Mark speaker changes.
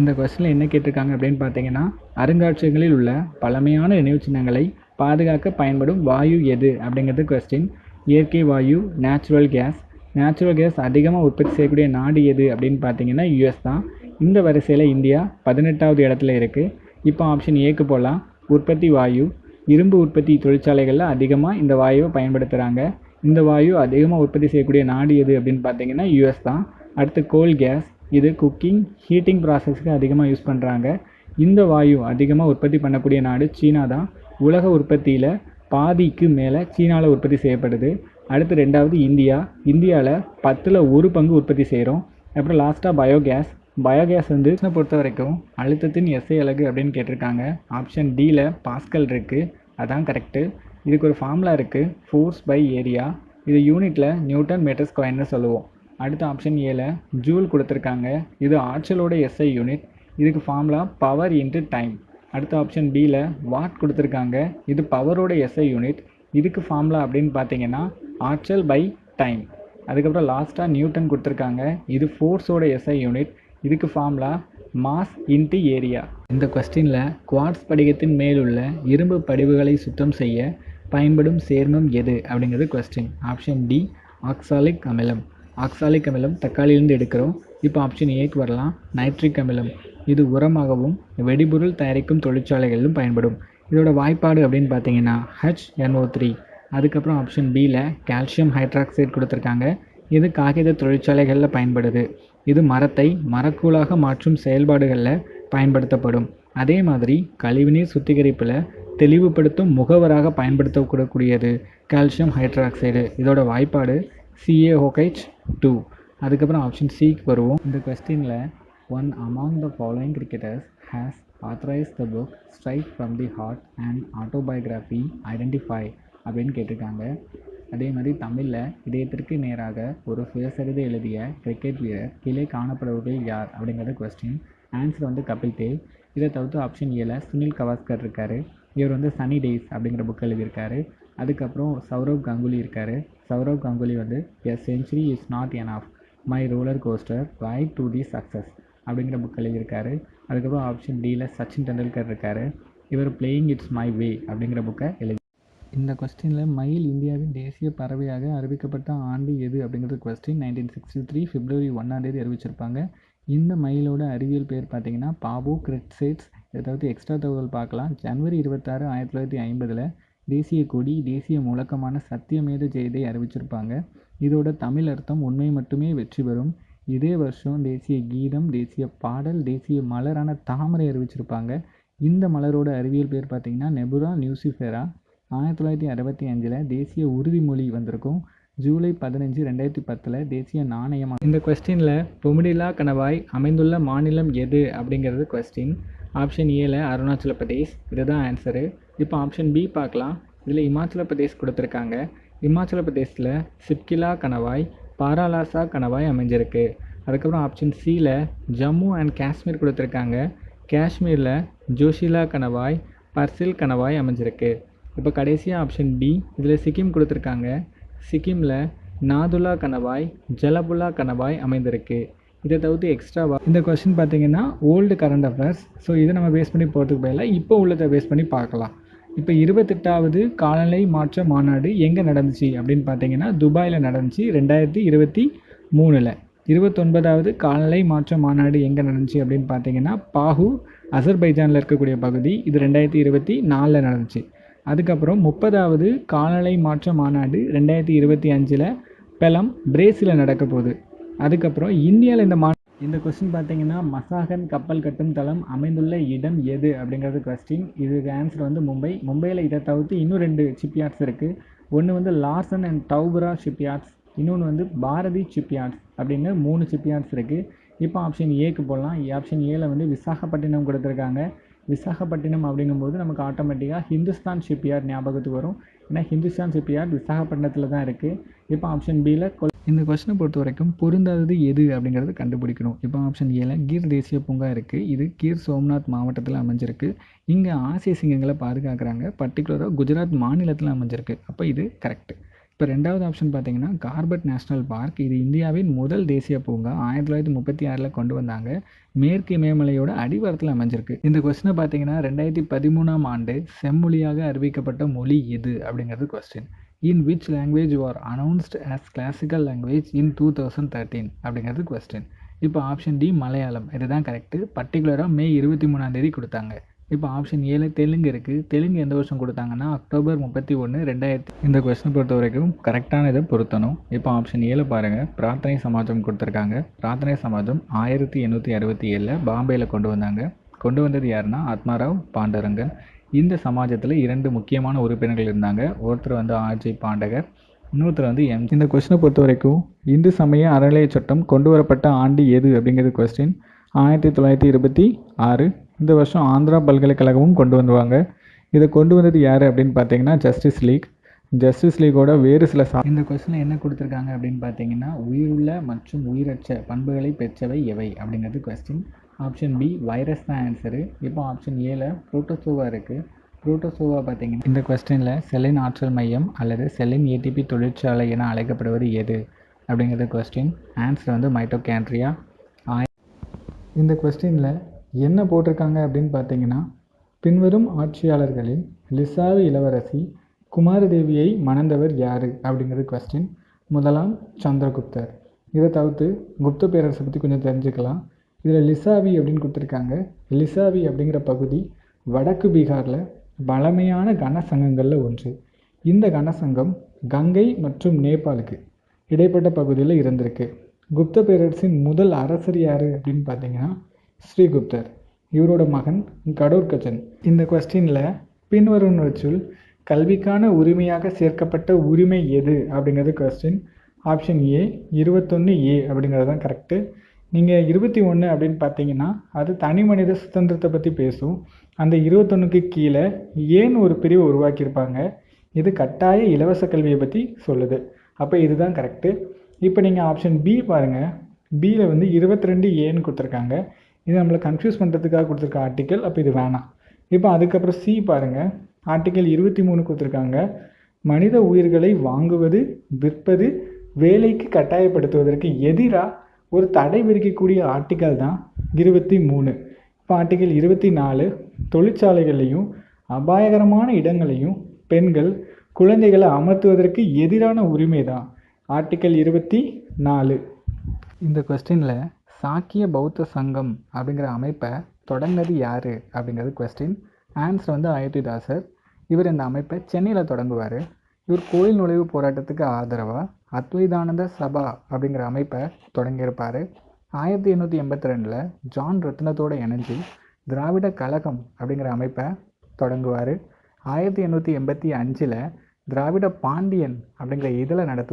Speaker 1: இந்த கொஸ்டினில் என்ன கேட்டிருக்காங்க அப்படின்னு பார்த்தீங்கன்னா, அருங்காட்சியகங்களில் உள்ள பழமையான நினைவு சின்னங்களை பாதுகாக்க பயன்படும் வாயு எது அப்படிங்கிறது கொஸ்டின். இயற்கை வாயு, நேச்சுரல் கேஸ். நேச்சுரல் கேஸ் அதிகமாக உற்பத்தி செய்யக்கூடிய நாடு எது அப்படின்னு பார்த்தீங்கன்னா யுஎஸ் தான். இந்த வரிசையில் இந்தியா 18வது இடத்துல இருக்குது. இப்போ ஆப்ஷன் ஏக்கு போகலாம். உற்பத்தி வாயு. இரும்பு உற்பத்தி தொழிற்சாலைகளில் அதிகமாக இந்த வாயுவை பயன்படுத்துகிறாங்க. இந்த வாயு அதிகமாக உற்பத்தி செய்யக்கூடிய நாடு எது அப்படின்னு பார்த்தீங்கன்னா யுஎஸ் தான். அடுத்து கோல் கேஸ். இது குக்கிங், ஹீட்டிங் ப்ராசஸ்க்கு அதிகமாக யூஸ் பண்ணுறாங்க. இந்த வாயு அதிகமாக உற்பத்தி பண்ணக்கூடிய நாடு சீனா தான். உலக உற்பத்தியில் பாதிக்கு மேலே சீனாவில் உற்பத்தி செய்யப்படுது. அடுத்து ரெண்டாவது இந்தியா. இந்தியாவில் 10ல் 1 பங்கு உற்பத்தி செய்கிறோம். அப்புறம் லாஸ்ட்டாக பயோகேஸ். பயோகேஸ் வந்து பொறுத்த வரைக்கும் அழுத்தத்தின் எஸ்ஐ அலகு அப்படின்னு கேட்டிருக்காங்க. ஆப்ஷன் டியில் பாஸ்கல் இருக்குது, அதான் கரெக்டு. இதுக்கு ஒரு ஃபார்முலா இருக்குது, ஃபோர்ஸ் பை ஏரியா. இது யூனிட்டில் நியூட்டன் மீட்டர் ஸ்கொயர்னு சொல்லுவோம். அடுத்த ஆப்ஷன் ஏல ஜூல் கொடுத்துருக்காங்க. இது ஆற்றலோட எஸ்ஐ யூனிட். இதுக்கு ஃபார்முலா பவர் இன்ட்டு டைம். அடுத்த ஆப்ஷன் பியில் வாட் கொடுத்துருக்காங்க. இது பவரோட எஸ்ஐ யூனிட். இதுக்கு ஃபார்முலா அப்படின்னு பார்த்தீங்கன்னா ஆற்றல் பை டைம். அதுக்கப்புறம் லாஸ்ட்டாக நியூட்டன் கொடுத்துருக்காங்க. இது ஃபோர்ஸோட எஸ்ஐ யூனிட். இதுக்கு ஃபார்முலா மாஸ் இன்ட்டு ஏரியா. இந்த கொஸ்டினில் குவார்ட்ஸ் படிகத்தின் மேலுள்ள இரும்பு படிவுகளை சுத்தம் செய்ய பயன்படும் சேர்மம் எது அப்படிங்கிறது கொஸ்டின். ஆப்ஷன் டி ஆக்சாலிக் அமிலம். ஆக்சாலிக் அமிலம் தக்காளியிலிருந்து எடுக்கிறோம். இப்போ ஆப்ஷன் ஏக்கு வரலாம். நைட்ரிக் அமிலம். இது உரமாகவும் வெடிபொருள் தயாரிக்கும் தொழிற்சாலைகளிலும் பயன்படும். இதோட வாய்ப்பாடு அப்படின்னு பார்த்தீங்கன்னா HNO3. அதுக்கப்புறம் ஆப்ஷன் பியில் கால்சியம் ஹைட்ராக்சைடு கொடுத்துருக்காங்க. இது காகித தொழிற்சாலைகளில் பயன்படுது. இது மரத்தை மரக்கூழாக மாற்றும் செயல்பாடுகளில் பயன்படுத்தப்படும். அதே மாதிரி கழிவுநீர் சுத்திகரிப்பில் தெளிவுபடுத்தும் முகவராக பயன்படுத்தக்கூடக்கூடியது கால்சியம் ஹைட்ராக்சைடு. இதோட வாய்ப்பாடு CaOH2. அதுக்கப்புறம் ஆப்ஷன் சிக்கு வருவோம். இந்த கொஸ்டினில் one among the following cricketers has authorised the book straight from the heart and autobiography identify அப்படின்னு கேட்டிருக்காங்க. அதே மாதிரி தமிழில் இதயத்திற்கு நேராக ஒரு சுயசரிதை எழுதிய கிரிக்கெட் வீரர் கீழே காணப்படுபவர்கள் யார் அப்படிங்கிறது கொஸ்டின். ஆன்சர் வந்து கபில் தேவ். இதை தவிர்த்து ஆப்ஷன் ஏல சுனில் கவாஸ்கர் இருக்கார். இவர் வந்து சனி டேஸ் அப்படிங்கிற புக் எழுதியிருக்காரு. அதுக்கப்புறம் சௌரவ் கங்குலி இருக்கார். சௌரவ் கங்குலி வந்து எ century is not enough my roller coaster right to the success அப்படிங்கிற புக் எழுதியிருக்காரு. அதுக்கப்புறம் ஆப்ஷன் டியில் சச்சின் டெண்டுல்கர் இருக்கார். இவர் பிளேயிங் இட்ஸ் மை வே அப்படிங்கிற புக்கை எழுதி. இந்த கொஸ்டினில் மயில் இந்தியாவின் தேசிய பறவையாக அறிவிக்கப்பட்ட ஆண்டு எது அப்படிங்கிறது கொஸ்டின். 1963 பிப்ரவரி 1 அறிவிச்சிருப்பாங்க. இந்த மயிலோட அறிவியல் பேர் பார்த்தீங்கன்னா பாபு கிரெட்சேட்ஸ். இதை தவிர்த்து எக்ஸ்ட்ரா தகவல் பார்க்கலாம். ஜனவரி 26, 1950 தேசிய கொடி, தேசிய முழக்கமான சத்தியமேத ஜெயதை அறிவிச்சிருப்பாங்க. இதோட தமிழ் அர்த்தம் உண்மை மட்டுமே வெற்றி பெறும். இதே வருஷம் தேசிய கீதம், தேசிய பாடல், தேசிய மலரான தாமரை அறிவிச்சிருப்பாங்க. இந்த மலரோட அறிவியல் பேர் பார்த்தீங்கன்னா நெபுரா நியூசிஃபெரா. 1965 தேசிய உறுதிமொழி வந்திருக்கும். ஜூலை 15, 2010 தேசிய நாணயமாக. இந்த கொஸ்டினில் பொமிடிலா கணவாய் அமைந்துள்ள மாநிலம் எது அப்படிங்கிறது கொஸ்டின். ஆப்ஷன் ஏல அருணாச்சல பிரதேஷ். இதுதான் ஆன்சரு. இப்போ ஆப்ஷன் பி பார்க்கலாம். இதில் இமாச்சல பிரதேஷ் கொடுத்துருக்காங்க. இமாச்சல பிரதேஷில் சிப்கிலா கணவாய், பாராலாசா கணவாய் அமைஞ்சிருக்கு. அதுக்கப்புறம் ஆப்ஷன் சியில் ஜம்மு அண்ட் காஷ்மீர் கொடுத்துருக்காங்க. காஷ்மீரில் ஜோஷிலா கணவாய், பர்சில் கணவாய் அமைஞ்சிருக்கு. இப்போ கடைசியாக ஆப்ஷன் டி. இதில் சிக்கிம் கொடுத்துருக்காங்க. சிக்கிமில் நாதுலா கணவாய், ஜலபுலா கணவாய் அமைந்திருக்கு. இதை தவிர்த்து எக்ஸ்ட்ராவாக இந்த கொஸ்டின் பார்த்தீங்கன்னா ஓல்டு கரண்ட் அஃபேர்ஸ். ஸோ இதை நம்ம பேஸ் பண்ணி போகிறதுக்கு பதிலாக இப்போ உள்ளதை பேஸ் பண்ணி பார்க்கலாம். இப்போ 28வது காலநிலை மாற்ற மாநாடு எங்கே நடந்துச்சு அப்படின்னு பார்த்தீங்கன்னா துபாயில் நடந்துச்சு 2023. 29வது காலநிலை மாற்ற மாநாடு எங்கே நடந்துச்சு அப்படின்னு பார்த்தீங்கன்னா பாகு, அசர்பைஜானில் இருக்கக்கூடிய பகுதி. இது 2024 நடந்துச்சு. அதுக்கப்புறம் 30வது காலநிலை மாற்ற மாநாடு 2025 பெலம், பிரேசிலில் நடக்க போகுது. அதுக்கப்புறம் இந்தியாவில் இந்த கொஸ்டின் பார்த்தீங்கன்னா மசாகன் கப்பல் கட்டும் தளம் அமைந்துள்ள இடம் எது அப்படிங்கிறது கொஸ்டின். இதுக்கு ஆன்சர் வந்து மும்பையில். இதை தவிர்த்து இன்னும் 2 ஷிப்யார்ட்ஸ் இருக்குது. ஒன்று வந்து லார்சன் அண்ட் டவுபரா ஷிப்யார்ட்ஸ், இன்னொன்று வந்து பாரதி ஷிப்யார்ட்ஸ் அப்படின்னு 3 ஷிப்யார்ட்ஸ் இருக்குது. இப்போ ஆப்ஷன் ஏக்கு போகலாம். ஆப்ஷன் ஏல வந்து விசாகப்பட்டினம் கொடுத்துருக்காங்க. விசாகப்பட்டினம் அப்படிங்கும்போது நமக்கு ஆட்டோமேட்டிக்காக ஹிந்துஸ்தான் ஷிப்யார்ட் ஞாபகத்துக்கு வரும். ஏன்னா ஹிந்துஸ்தான் ஷிப்யார்ட் விசாகப்பட்டினத்தில் தான் இருக்குது. இப்போ ஆப்ஷன் பியில் இந்த கொஸ்டினை பொறுத்த வரைக்கும் பொருந்தாதது எது அப்படிங்கிறது கண்டுபிடிக்கணும். இப்போ ஆப்ஷன் ஏல கீர் தேசிய பூங்கா இருக்குது. இது கீர் சோம்நாத் மாவட்டத்தில் அமைஞ்சிருக்கு. இங்கே ஆசிய சிங்கங்களை பாதுகாக்கிறாங்க. பர்டிகுலராக குஜராத் மாநிலத்தில் அமைஞ்சிருக்கு. அப்போ இது கரெக்டு. இப்போ ரெண்டாவது ஆப்ஷன் பார்த்தீங்கன்னா கார்பெட் நேஷ்னல் பார்க். இது இந்தியாவின் முதல் தேசிய பூங்கா. 1936 கொண்டு வந்தாங்க. மேற்கு இமயமலையோட அடிவாரத்தில் அமைஞ்சிருக்கு. இந்த கொஸ்டினை பார்த்தீங்கன்னா 2013ஆம் ஆண்டு செம்மொழியாக அறிவிக்கப்பட்ட மொழி எது அப்படிங்கிறது question. In which language are announced as classical language in 2013 அப்படிங்கிறது கொஸ்டின். இப்போ ஆப்ஷன் டி மலையாளம், இதுதான் கரெக்டு. பர்டிகுலராக மே 23ஆம் தேதி கொடுத்தாங்க. இப்போ ஆப்ஷன் ஏல தெலுங்கு இருக்குது. தெலுங்கு எந்த வருஷம் கொடுத்தாங்கன்னா அக்டோபர் 31, 2000. இந்த கொஸ்டினை பொறுத்த வரைக்கும் கரெக்டான இதை பொருத்தணும். இப்போ ஆப்ஷன் ஏல பாருங்கள், பிரார்த்தனை சமாஜம் கொடுத்துருக்காங்க. பிரார்த்தனை சமாஜம் 1867 பாம்பேயில் கொண்டு வந்தாங்க. கொண்டு வந்தது யாருன்னா ஆத்மாராவ் பாண்டரங்கன். இந்த சமாஜத்தில் 2 முக்கியமான உறுப்பினர்கள் இருந்தாங்க. ஒருத்தர் வந்து ஆர்ஜி பாண்டகர், இன்னொருத்தர் வந்து இந்த கொஸ்டினை பொறுத்த வரைக்கும் இந்து சமய அறநிலைய சட்டம் கொண்டு வரப்பட்ட ஆண்டு எது அப்படிங்கிறது கொஸ்டின். 1926. இந்த வருஷம் ஆந்திரா பல்கலைக்கழகமும் கொண்டு வந்துவாங்க. இதை கொண்டு வந்தது யார் அப்படின்னு பார்த்தீங்கன்னா ஜஸ்டிஸ் லீக். ஜஸ்டிஸ் லீகோட வேறு சில இந்த கொஸ்டினில் என்ன கொடுத்துருக்காங்க அப்படின்னு பார்த்தீங்கன்னா உயிருள்ள மற்றும் உயிரற்ற பண்புகளை பெற்றவை எவை அப்படிங்கிறது கொஸ்டின். ஆப்ஷன் பி வைரஸ் தான் ஆன்சரு. இப்போ ஆப்ஷன் ஏல புரோட்டோசோவா இருக்குது. புரோட்டோசோவா பார்த்தீங்கன்னா இந்த கொஸ்டினில் செல்லின் ஆற்றல் மையம் அல்லது செல்லின் ஏடிபி தொழிற்சாலை என அழைக்கப்படுவது எது அப்படிங்கிறது கொஸ்டின். ஆன்சர் வந்து மைட்டோகாண்ட்ரியா. இந்த கொஸ்டினில் என்ன போட்டிருக்காங்க அப்படின்னு பார்த்தீங்கன்னா பின்வரும் ஆட்சியாளர்களில் லிசாவி இளவரசி குமாரதேவியை மணந்தவர் யார் அப்படிங்கிறது கொஸ்டின். முதலாம் சந்திரகுப்தர். இதை தவிர்த்து குப்த பேரரசை பற்றி கொஞ்சம் தெரிஞ்சுக்கலாம். இதில் லிசாவி அப்படின்னு கொடுத்துருக்காங்க. லிசாவி அப்படிங்கிற பகுதி வடக்கு பீகாரில் பழமையான கனசங்கங்களில் ஒன்று. இந்த கனசங்கம் கங்கை மற்றும் நேபாளுக்கு இடைப்பட்ட பகுதியில் இருந்திருக்கு. குப்த பேரரசின் முதல் அரசர் யார் அப்படின்னு பார்த்தீங்கன்னா ஸ்ரீகுப்தர். இவரோட மகன் கடோர்கஜன். இந்த கொஸ்டினில் பின்வருவனவற்றுள் கல்விக்கான உரிமையாக சேர்க்கப்பட்ட உரிமை எது அப்படிங்கிறது கொஸ்டின். ஆப்ஷன் ஏ 21A அப்படிங்கிறது தான் கரெக்டு. நீங்கள் 21 அப்படின்னு பார்த்தீங்கன்னா அது தனி மனித சுதந்திரத்தை பற்றி பேசும். அந்த 21க்கு கீழே ஏன் ஒரு பிரிவை உருவாக்கியிருப்பாங்க. இது கட்டாய இலவச கல்வியை பற்றி சொல்லுது. அப்போ இதுதான் கரெக்டு. இப்போ நீங்கள் ஆப்ஷன் பி பாருங்கள். பியில் வந்து 22Aன்னு கொடுத்துருக்காங்க. இது நம்மளை கன்ஃபியூஸ் பண்ணுறதுக்காக கொடுத்துருக்க ஆர்டிக்கல். அப்போ இது வேணாம். இப்போ அதுக்கப்புறம் சி பாருங்கள். ஆர்டிக்கல் 23 கொடுத்துருக்காங்க. மனித உயிர்களை வாங்குவது, விற்பது, வேலைக்கு கட்டாயப்படுத்துவதற்கு எதிராக ஒரு தடை விதிக்கக்கூடிய ஆர்டிக்கல் தான் 23. இப்போ ஆர்டிக்கல் 24 தொழிற்சாலைகளையும் அபாயகரமான இடங்களையும் பெண்கள் குழந்தைகளை அமர்த்துவதற்கு எதிரான உரிமை தான் ஆர்டிக்கல் 24. இந்த கொஸ்டினில் சாக்கிய பௌத்த சங்கம் அப்படிங்கிற அமைப்பை தொடங்கினது யார் அப்படிங்கிறது கொஸ்டின். ஆன்சர் வந்து அயோத்திதாசர். இவர் இந்த அமைப்பை சென்னையில் தொடங்குவார். இவர் கோயில் நுழைவு போராட்டத்துக்கு ஆதரவாக அத்வைதானந்த சபா அப்படிங்கிற அமைப்பை தொடங்கியிருப்பார். 1882 ஜான் ரத்னத்தோடு இணைஞ்சு திராவிட கழகம் அப்படிங்கிற அமைப்பை தொடங்குவார். 1885 திராவிட பாண்டியன் அப்படிங்கிற இதழை நடத்துவார்.